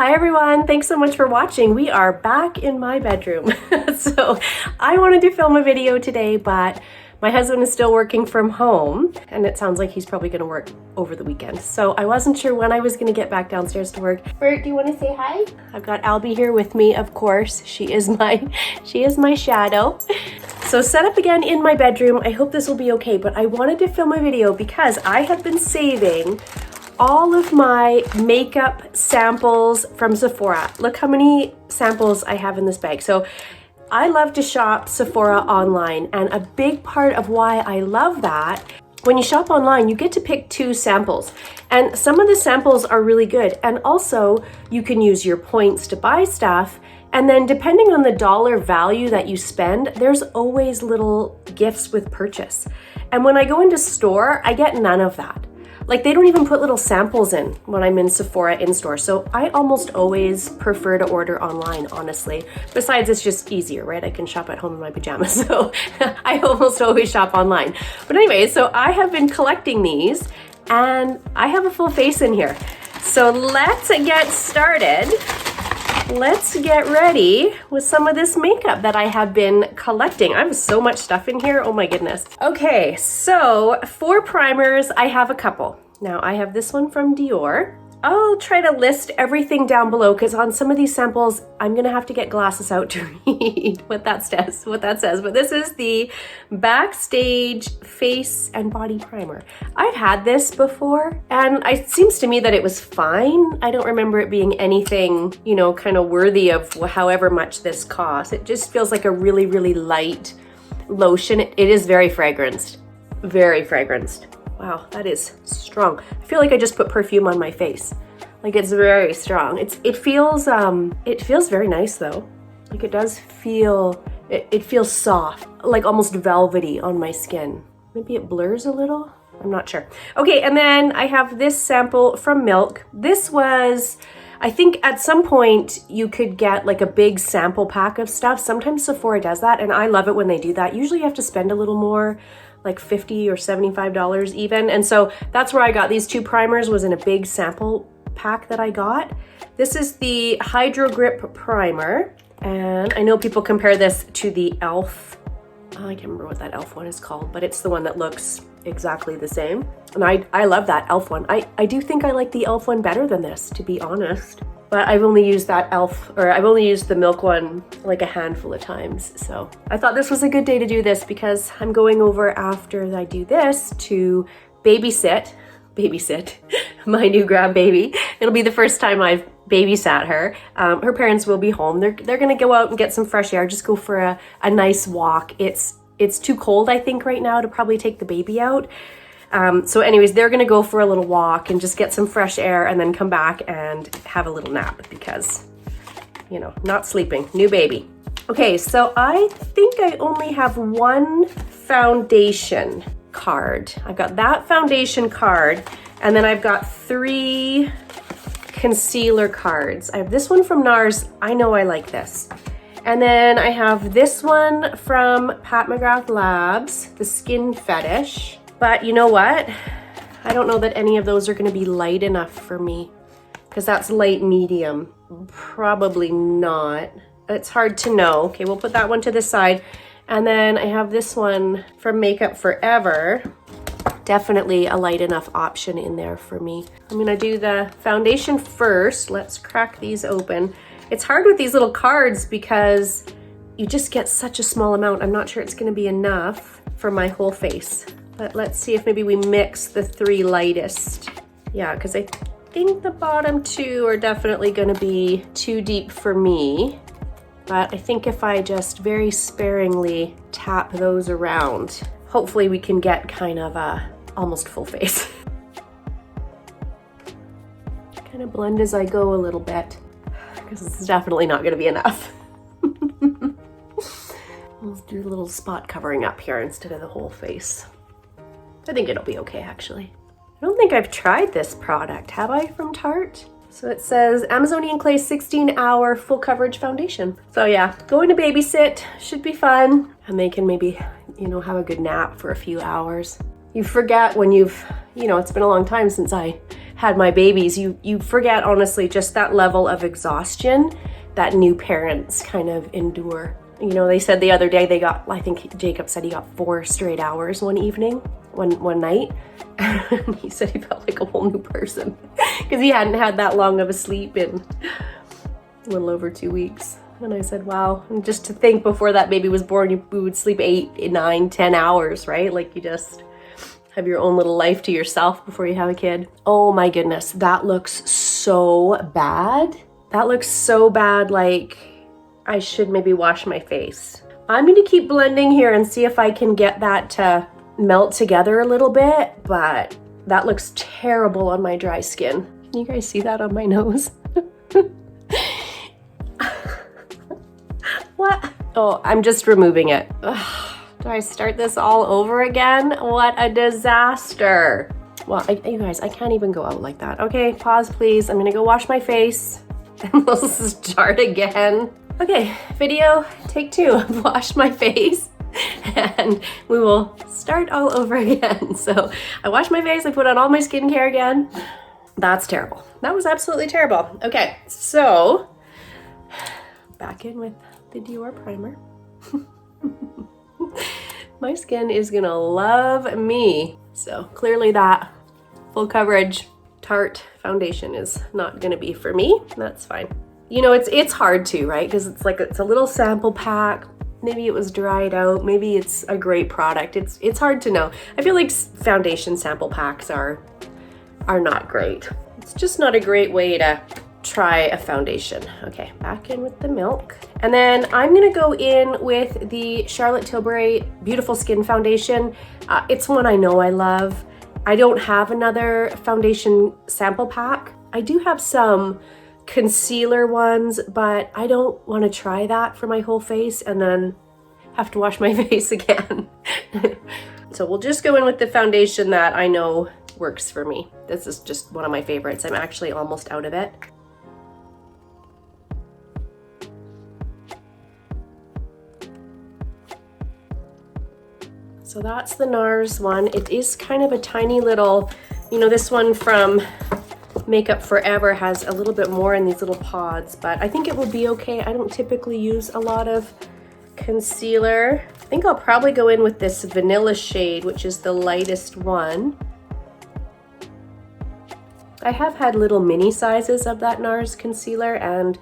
Hi everyone, thanks so much for watching. We are back in my bedroom. So I wanted to film a video today, but my husband is still working from home and it sounds like he's probably gonna work over the weekend. So I wasn't sure when I was gonna get back downstairs to work. Bert, do you wanna say hi? I've got Albie here with me, of course. She is my shadow. So set up again in my bedroom. I hope this will be okay, but I wanted to film a video because I have been saving all of my makeup samples from Sephora. Look how many samples I have in this bag. So I love to shop Sephora online, and a big part of why I love that, when you shop online, you get to pick 2 samples, and some of the samples are really good. And also you can use your points to buy stuff. And then depending on the dollar value that you spend, there's always little gifts with purchase. And when I go into store, I get none of that. Like, they don't even put little samples in when I'm in Sephora in store. So I almost always prefer to order online, honestly. Besides, it's just easier, right? I can shop at home in my pajamas. So I almost always shop online. But anyway, so I have been collecting these and I have a full face in here. So let's get started. Let's get ready with some of this makeup that I have been collecting. I have so much stuff in here, oh my goodness. Okay, so for primers, I have a couple. Now I have this one from Dior. I'll try to list everything down below because on some of these samples, I'm gonna have to get glasses out to read what that says. But this is the Backstage Face and Body Primer. I've had this before and it seems to me that it was fine. I don't remember it being anything, you know, kind of worthy of however much this costs. It just feels like a really, really light lotion. It is very fragranced, very fragranced. Wow, that is strong. I feel like I just put perfume on my face. Like, it's very strong. It feels very nice though. Like, it does feel, it feels soft, like almost velvety on my skin. Maybe it blurs a little, I'm not sure. Okay, and then I have this sample from Milk. This was, I think at some point you could get like a big sample pack of stuff. Sometimes Sephora does that and I love it when they do that. Usually you have to spend a little more, like $50 or $75 even. And so that's where I got these 2 primers, was in a big sample pack that I got. This is the Hydro Grip Primer. And I know people compare this to the e.l.f. Oh, I can't remember what that e.l.f. one is called, but it's the one that looks exactly the same. And I love that e.l.f. one. I do think I like the e.l.f. one better than this, to be honest. But I've only used that e.l.f., or I've only used the Milk one like a handful of times. So I thought this was a good day to do this because I'm going over after I do this to babysit my new grandbaby. It'll be the first time I've babysat her. Her parents will be home. They're gonna go out and get some fresh air, just go for a nice walk. It's too cold, I think, right now to probably take the baby out. So anyways, they're gonna go for a little walk and just get some fresh air and then come back and have a little nap because, you know, not sleeping, new baby. Okay, so I think I only have 1 foundation card. I've got that foundation card and then I've got 3 concealer cards. I have this one from NARS. I know I like this. And then I have this one from Pat McGrath Labs, the Skin Fetish. But you know what? I don't know that any of those are gonna be light enough for me because that's light medium. Probably not. It's hard to know. Okay, we'll put that one to the side. And then I have this one from Makeup Forever. Definitely a light enough option in there for me. I'm gonna do the foundation first. Let's crack these open. It's hard with these little cards because you just get such a small amount. I'm not sure it's gonna be enough for my whole face. But let's see if maybe we mix the 3 lightest. Yeah, because I think the bottom 2 are definitely gonna be too deep for me. But I think if I just very sparingly tap those around, hopefully we can get kind of a almost full face. Kind of blend as I go a little bit, because it's definitely not gonna be enough. We'll do a little spot covering up here instead of the whole face. I think it'll be okay, actually. I don't think I've tried this product, have I, from Tarte? So it says Amazonian Clay 16-hour full coverage foundation. So yeah, going to babysit should be fun. And they can maybe, you know, have a good nap for a few hours. You forget when you've, you know, it's been a long time since I had my babies, you forget, honestly, just that level of exhaustion that new parents kind of endure. You know, they said the other day they got, I think Jacob said he got 4 straight hours one evening, one night. And he said he felt like a whole new person because he hadn't had that long of a sleep in a little over 2 weeks. And I said, wow. And just to think, before that baby was born, you would sleep 8, 9, 10 hours, right? Like, you just have your own little life to yourself before you have a kid. Oh my goodness, that looks so bad. That looks so bad, like I should maybe wash my face. I'm gonna keep blending here and see if I can get that to melt together a little bit, but that looks terrible on my dry skin. Can you guys see that on my nose? What? Oh, I'm just removing it. Ugh. Do I start this all over again? What a disaster. Well, you guys, I can't even go out like that. Okay, pause please. I'm gonna go wash my face and we'll start again. Okay, video take 2. I've washed my face and we will start all over again. So I washed my face, I put on all my skincare again. That's terrible. That was absolutely terrible. Okay, so back in with the Dior primer. My skin is gonna love me. So clearly that full coverage Tarte foundation is not gonna be for me. That's fine. You know, it's hard too, right? Because it's a little sample pack. Maybe it was dried out. Maybe it's a great product. It's hard to know. I feel like foundation sample packs are not great. It's just not a great way to try a foundation. Okay, back in with the milk. And then I'm gonna go in with the Charlotte Tilbury Beautiful Skin Foundation. It's one I know I love. I don't have another foundation sample pack. I do have some concealer ones, but I don't wanna try that for my whole face and then have to wash my face again. So we'll just go in with the foundation that I know works for me. This is just one of my favorites. I'm actually almost out of it. So that's the NARS one. It is kind of a tiny little, you know, this one from Makeup Forever has a little bit more in these little pods, but I think it will be okay. I don't typically use a lot of concealer. I think I'll probably go in with this vanilla shade, which is the lightest one. I have had little mini sizes of that NARS concealer and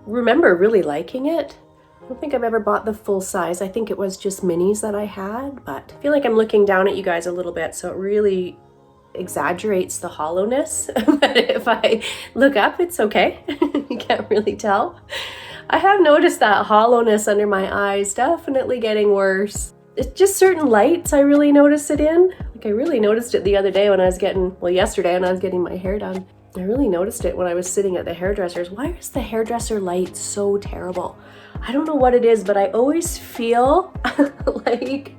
remember really liking it. I don't think I've ever bought the full size. I think it was just minis that I had, but I feel like I'm looking down at you guys a little bit, so it really exaggerates the hollowness. But if I look up, it's okay. You can't really tell. I have noticed that hollowness under my eyes definitely getting worse. It's just certain lights I really notice it in. Like I really noticed it the other day when I was getting, well, yesterday when I was getting my hair done. I really noticed it when I was sitting at the hairdresser's. Why is the hairdresser light so terrible? I don't know what it is, but I always feel like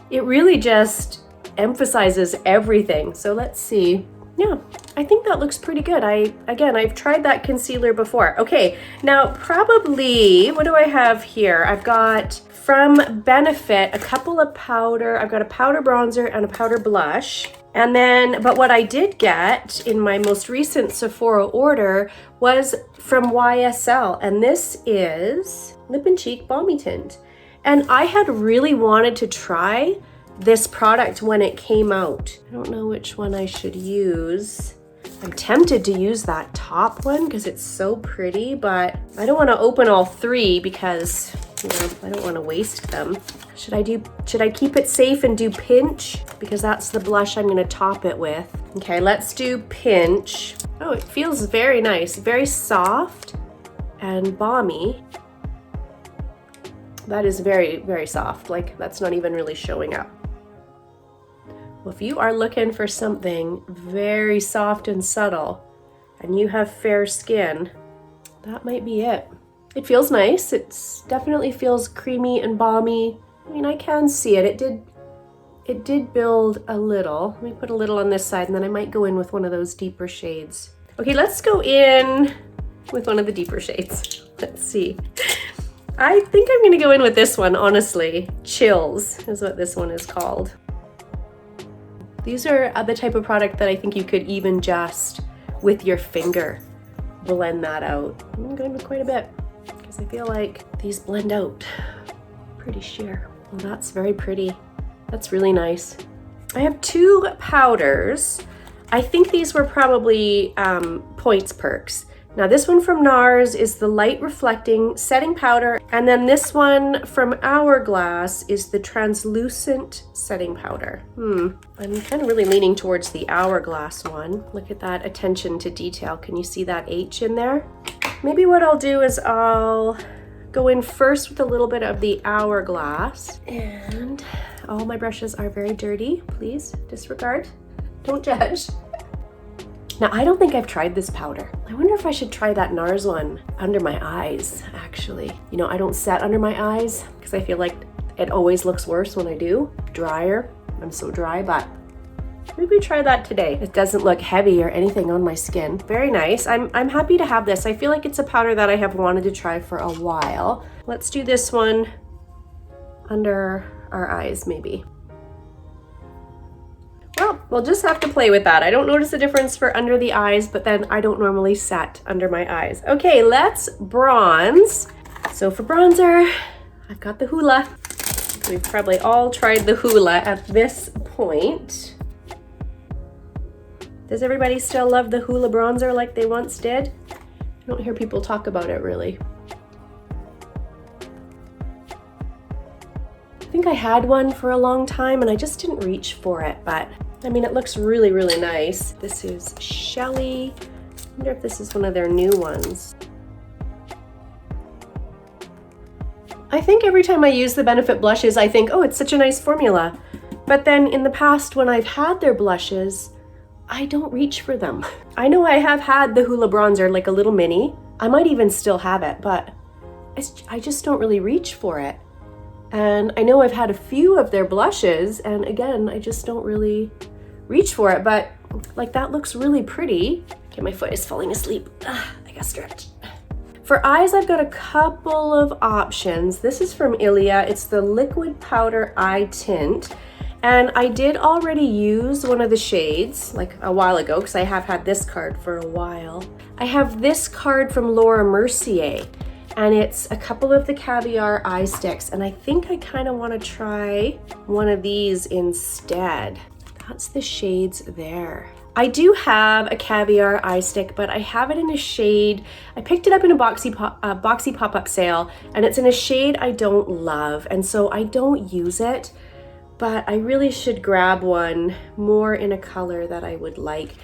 it really just emphasizes everything. So let's see. Yeah, I think that looks pretty good. I've tried that concealer before. Okay, now probably, what do I have here? I've got from Benefit a couple of powder. I've got a powder bronzer and a powder blush. And then, but what I did get in my most recent Sephora order was from YSL, and this is Lip and Cheek Balmy Tint. And I had really wanted to try this product when it came out. I don't know which one I should use. I'm tempted to use that top one because it's so pretty, but I don't want to open all 3 because, you know, I don't want to waste them. Should I keep it safe and do Pinch? Because that's the blush I'm going to top it with. Okay, let's do Pinch. Oh, it feels very nice, very soft and balmy. That is very, very soft. Like, that's not even really showing up. Well, if you are looking for something very soft and subtle and you have fair skin, that might be it. It feels nice. It definitely feels creamy and balmy. I mean, I can see it. It did build a little. Let me put a little on this side and then I might go in with one of those deeper shades. Okay, let's go in with one of the deeper shades. Let's see. I think I'm gonna go in with this one, honestly. Chills is what this one is called. These are the type of product that I think you could even just with your finger blend that out. I'm going to quite a bit because I feel like these blend out pretty sheer. Well, that's very pretty. That's really nice. I have two powders. I think these were probably Points Perks. Now this one from NARS is the light reflecting setting powder, and then this one from Hourglass is the translucent setting powder. I'm kind of really leaning towards the Hourglass one. Look at that attention to detail. Can you see that H in there? Maybe what I'll do is I'll go in first with a little bit of the Hourglass, and all my brushes are very dirty. Please disregard. Don't judge. Now, I don't think I've tried this powder. I wonder if I should try that NARS one under my eyes, actually. You know, I don't set under my eyes because I feel like it always looks worse when I do. Drier. I'm so dry, but maybe try that today. It doesn't look heavy or anything on my skin. Very nice. I'm happy to have this. I feel like it's a powder that I have wanted to try for a while. Let's do this one under our eyes, maybe. Well, we'll just have to play with that. I don't notice a difference for under the eyes, but then I don't normally set under my eyes. Okay, let's bronze. So for bronzer, I've got the Hoola. We've probably all tried the Hoola at this point. Does everybody still love the Hoola bronzer like they once did? I don't hear people talk about it really. I think I had one for a long time and I just didn't reach for it, but I mean, it looks really, really nice. This is Shellie. I wonder if this is one of their new ones. I think every time I use the Benefit blushes, I think, oh, it's such a nice formula. But then in the past, when I've had their blushes, I don't reach for them. I know I have had the Hoola bronzer, like a little mini. I might even still have it, but I just don't really reach for it. And I know I've had a few of their blushes, and again, I just don't really reach for it, but like that looks really pretty. Okay, my foot is falling asleep. I gotta stretch. For eyes, I've got a couple of options. This is from Ilia. It's the Liquid Powder Eye Tint. And I did already use one of the shades like a while ago because I have had this card for a while. I have this card from Mercier. And it's a couple of the Caviar eye sticks, and I think I kind of want to try one of these instead. That's the shades there. I do have a Caviar eye stick, but I have it in a shade. I picked it up in a boxy pop-up sale, and it's in a shade I don't love, and so I don't use it, but I really should grab one more in a color that I would like.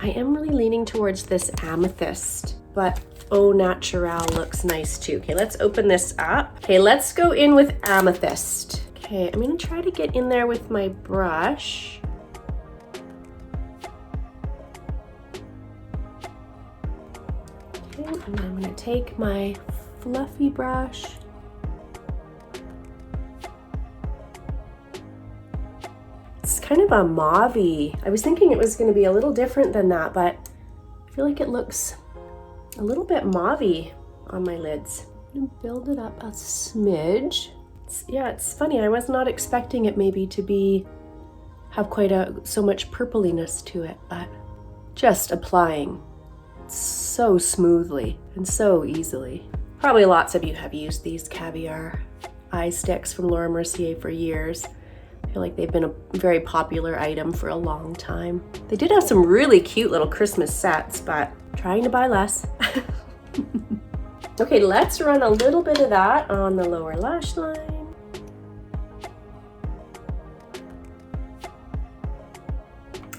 I am really leaning towards this amethyst, but Au Natural looks nice too. Okay, let's open this up. Okay, let's go in with amethyst. Okay, I'm gonna try to get in there with my brush. Okay, and I'm gonna take my fluffy brush. It's kind of a mauve-y. I was thinking it was gonna be a little different than that, but I feel like it looks a little bit mauve-y on my lids. I'm gonna build it up a smidge. It's funny. I was not expecting it maybe to have quite so much purpliness to it, but just applying so smoothly and so easily. Probably lots of you have used these Caviar eye sticks from Laurent Mercier for years. I feel like they've been a very popular item for a long time. They did have some really cute little Christmas sets, but trying to buy less. Okay, let's run a little bit of that on the lower lash line.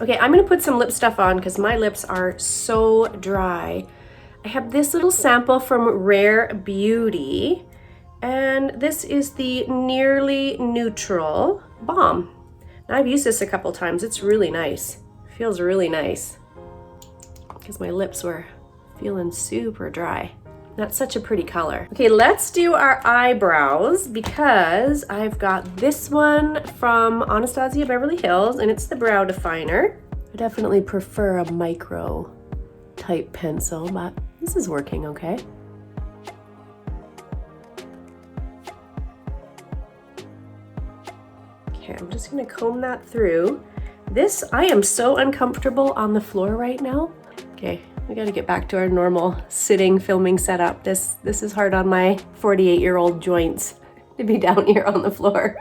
Okay, I'm gonna put some lip stuff on because my lips are so dry. I have this little sample from Rare Beauty, and this is the Nearly Neutral Balm. Now, I've used this a couple times. It's really nice. It feels really nice because my lips were feeling super dry. That's such a pretty color. Okay, let's do our eyebrows because I've got this one from Anastasia Beverly Hills, and it's the Brow Definer. I definitely prefer a micro type pencil, but this is working okay. Okay, I'm just gonna comb that through. I am so uncomfortable on the floor right now Okay, we gotta get back to our normal sitting filming setup. This is hard on my 48-year-old joints to be down here on the floor.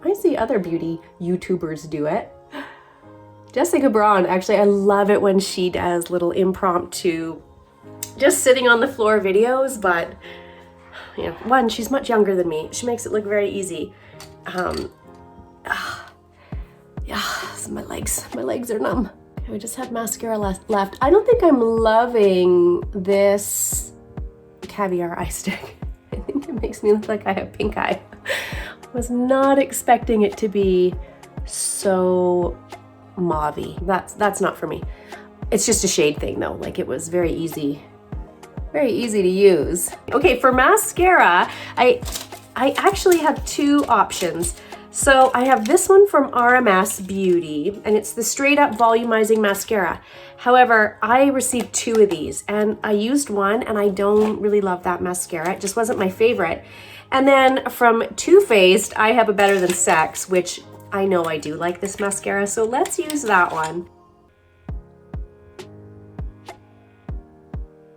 I see other beauty YouTubers do it. Jessica Braun, actually, I love it when she does little impromptu, just sitting on the floor videos, but you know, one, she's much younger than me. She makes it look very easy. Yeah, so my legs are numb. I just have mascara left. I don't think I'm loving this Caviar eye stick. I think it makes me look like I have pink eye. I was not expecting it to be so mauvey. That's not for me. It's just a shade thing though. Like, it was very easy to use. Okay, for mascara, I actually have two options. So I have this one from RMS Beauty, and it's the straight up volumizing mascara. However, I received two of these, and I used one, and I don't really love that mascara. It just wasn't my favorite. And then from Too Faced, I have a Better Than Sex, which I know I do like this mascara, so let's use that one.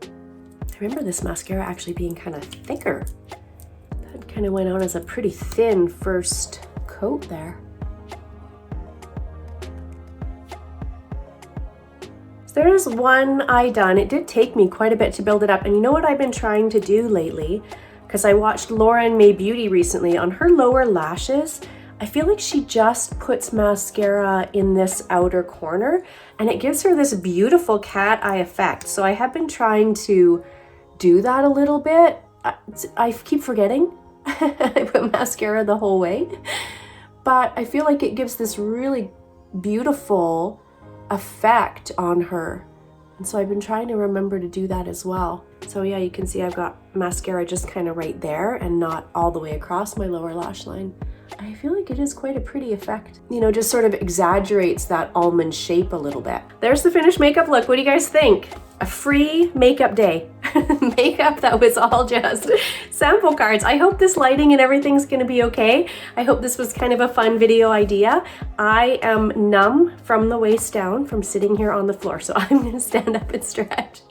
I remember this mascara actually being kind of thicker. That kind of went on as a pretty thin first coat there. So there's one eye done. It did take me quite a bit to build it up, and you know what I've been trying to do lately? Because I watched Lauren May Beauty recently. On her lower lashes, I feel like she just puts mascara in this outer corner, and it gives her this beautiful cat eye effect. So I have been trying to do that a little bit. I keep forgetting. I put mascara the whole way. But I feel like it gives this really beautiful effect on her. And so I've been trying to remember to do that as well. So yeah, you can see I've got mascara just kind of right there and not all the way across my lower lash line. I feel like it is quite a pretty effect. You know, just sort of exaggerates that almond shape a little bit. There's the finished makeup look. What do you guys think? A free makeup day. Makeup that was all just sample cards. I hope this lighting and everything's gonna be okay. I hope this was kind of a fun video idea. I am numb from the waist down from sitting here on the floor, so I'm gonna stand up and stretch.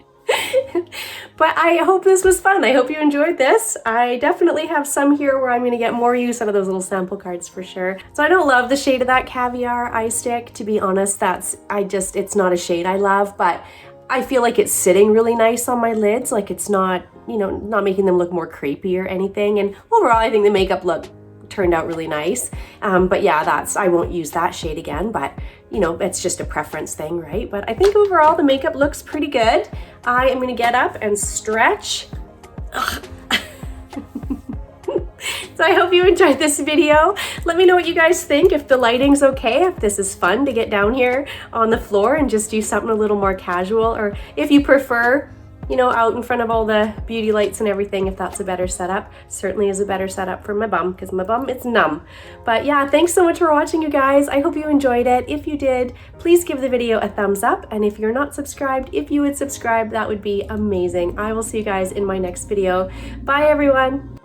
But I hope this was fun. I hope you enjoyed this. I definitely have some here where I'm gonna get more use out of those little sample cards for sure. So I don't love the shade of that Caviar eye stick, to be honest. It's not a shade I love, but I feel like it's sitting really nice on my lids. Like, it's not, you know, not making them look more creepy or anything. And overall, I think the makeup look turned out really nice. But yeah, I won't use that shade again, but you know, it's just a preference thing, right? But I think overall the makeup looks pretty good. I am gonna get up and stretch. So I hope you enjoyed this video. Let me know what you guys think, if the lighting's okay, if this is fun to get down here on the floor and just do something a little more casual, or if you prefer, you know, out in front of all the beauty lights and everything, if that's a better setup. Certainly is a better setup for my bum, because my bum, it's numb. But yeah, thanks so much for watching, you guys. I hope you enjoyed it. If you did, please give the video a thumbs up. And if you're not subscribed, if you would subscribe, that would be amazing. I will see you guys in my next video. Bye, everyone.